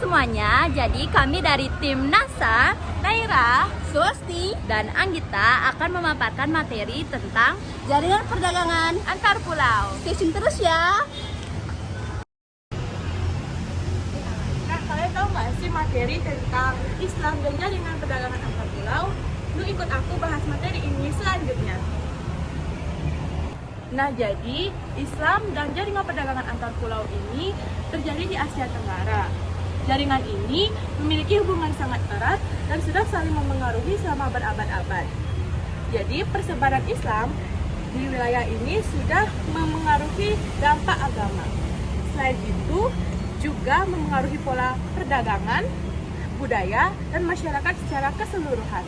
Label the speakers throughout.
Speaker 1: semuanya, jadi kami dari tim NASA, Naira, Swasti, dan Anggita akan memaparkan materi tentang
Speaker 2: jaringan perdagangan
Speaker 1: antar pulau.
Speaker 2: Stay tune terus ya.
Speaker 3: Nah, kalian tahu nggak sih materi tentang Islam dan jaringan perdagangan antar pulau? Lu ikut aku bahas materi ini selanjutnya. Nah, jadi Islam dan jaringan perdagangan antar pulau ini terjadi di Asia Tenggara. Jaringan ini memiliki hubungan sangat erat dan sudah saling memengaruhi selama berabad-abad. Jadi, persebaran Islam di wilayah ini sudah memengaruhi dampak agama. Selain itu, juga memengaruhi pola perdagangan, budaya, dan masyarakat secara keseluruhan.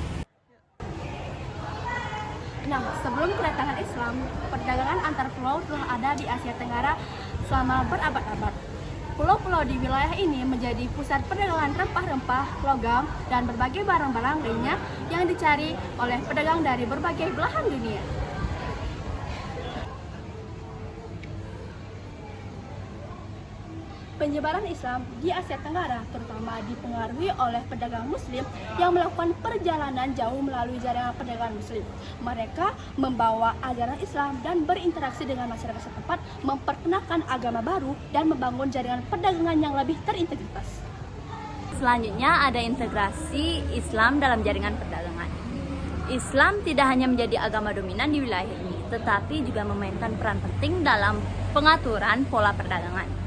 Speaker 2: Nah, sebelum kedatangan Islam, perdagangan antar pulau telah ada di Asia Tenggara selama berabad-abad. Pulau-pulau di wilayah ini menjadi pusat perdagangan rempah-rempah, logam, dan berbagai barang-barang lainnya yang dicari oleh pedagang dari berbagai belahan dunia. Penyebaran Islam di Asia Tenggara terutama dipengaruhi oleh pedagang Muslim yang melakukan perjalanan jauh melalui jaringan perdagangan Muslim. Mereka membawa ajaran Islam dan berinteraksi dengan masyarakat setempat, memperkenalkan agama baru dan membangun jaringan perdagangan yang lebih terintegritas.
Speaker 1: Selanjutnya ada integrasi Islam dalam jaringan perdagangan. Islam tidak hanya menjadi agama dominan di wilayah ini, tetapi juga memainkan peran penting dalam pengaturan pola perdagangan.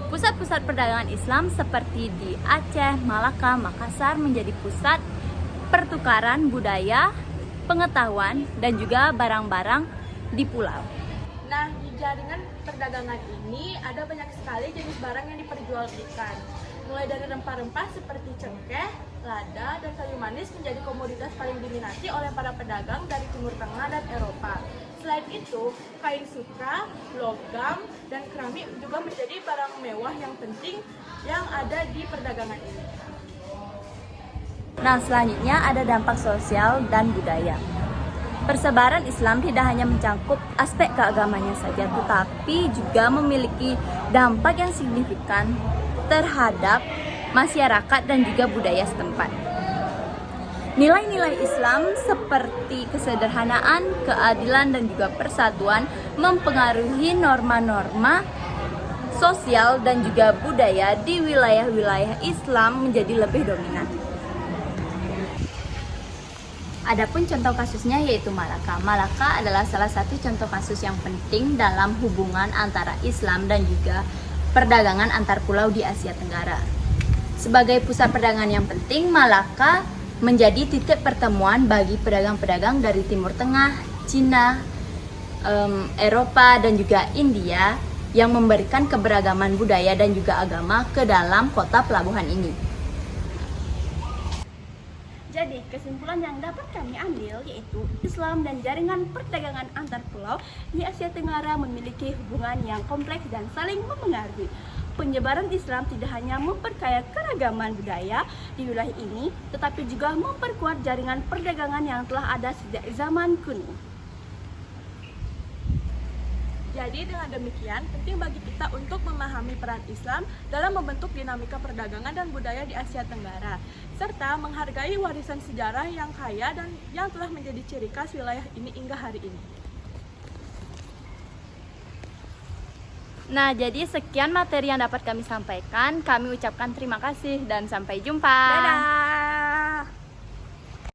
Speaker 1: Pusat-pusat perdagangan Islam seperti di Aceh, Malaka, Makassar menjadi pusat pertukaran budaya, pengetahuan, dan juga barang-barang di pulau.
Speaker 3: Nah, di jaringan perdagangan ini ada banyak sekali jenis barang yang diperjualbelikan. Mulai dari rempah-rempah seperti cengkeh, lada, dan kayu manis menjadi komoditas paling diminati oleh para pedagang dari Timur Tengah dan Eropa. Selain itu, kain sutra, logam, dan keramik juga menjadi barang mewah yang penting yang ada di perdagangan ini.
Speaker 1: Nah, selanjutnya ada dampak sosial dan budaya. Persebaran Islam tidak hanya mencangkup aspek keagamannya saja, tetapi juga memiliki dampak yang signifikan terhadap masyarakat dan juga budaya setempat. Nilai-nilai Islam seperti kesederhanaan, keadilan, dan juga persatuan mempengaruhi norma-norma sosial dan juga budaya di wilayah-wilayah Islam menjadi lebih dominan. Adapun contoh kasusnya yaitu Malaka. Malaka adalah salah satu contoh kasus yang penting dalam hubungan antara Islam dan juga perdagangan antar pulau di Asia Tenggara. Sebagai pusat perdagangan yang penting, Malaka menjadi titik pertemuan bagi pedagang-pedagang dari Timur Tengah, Cina, Eropa, dan juga India yang memberikan keberagaman budaya dan juga agama ke dalam kota pelabuhan ini.
Speaker 2: Jadi, kesimpulan yang dapat kami ambil yaitu Islam dan jaringan perdagangan antar pulau di Asia Tenggara memiliki hubungan yang kompleks dan saling mempengaruhi. Penyebaran Islam tidak hanya memperkaya keragaman budaya di wilayah ini, tetapi juga memperkuat jaringan perdagangan yang telah ada sejak zaman kuno.
Speaker 3: Jadi dengan demikian, penting bagi kita untuk memahami peran Islam dalam membentuk dinamika perdagangan dan budaya di Asia Tenggara, serta menghargai warisan sejarah yang kaya dan yang telah menjadi ciri khas wilayah ini hingga hari ini.
Speaker 1: Nah, jadi sekian materi yang dapat kami sampaikan. Kami ucapkan terima kasih dan sampai jumpa.
Speaker 2: Dadah!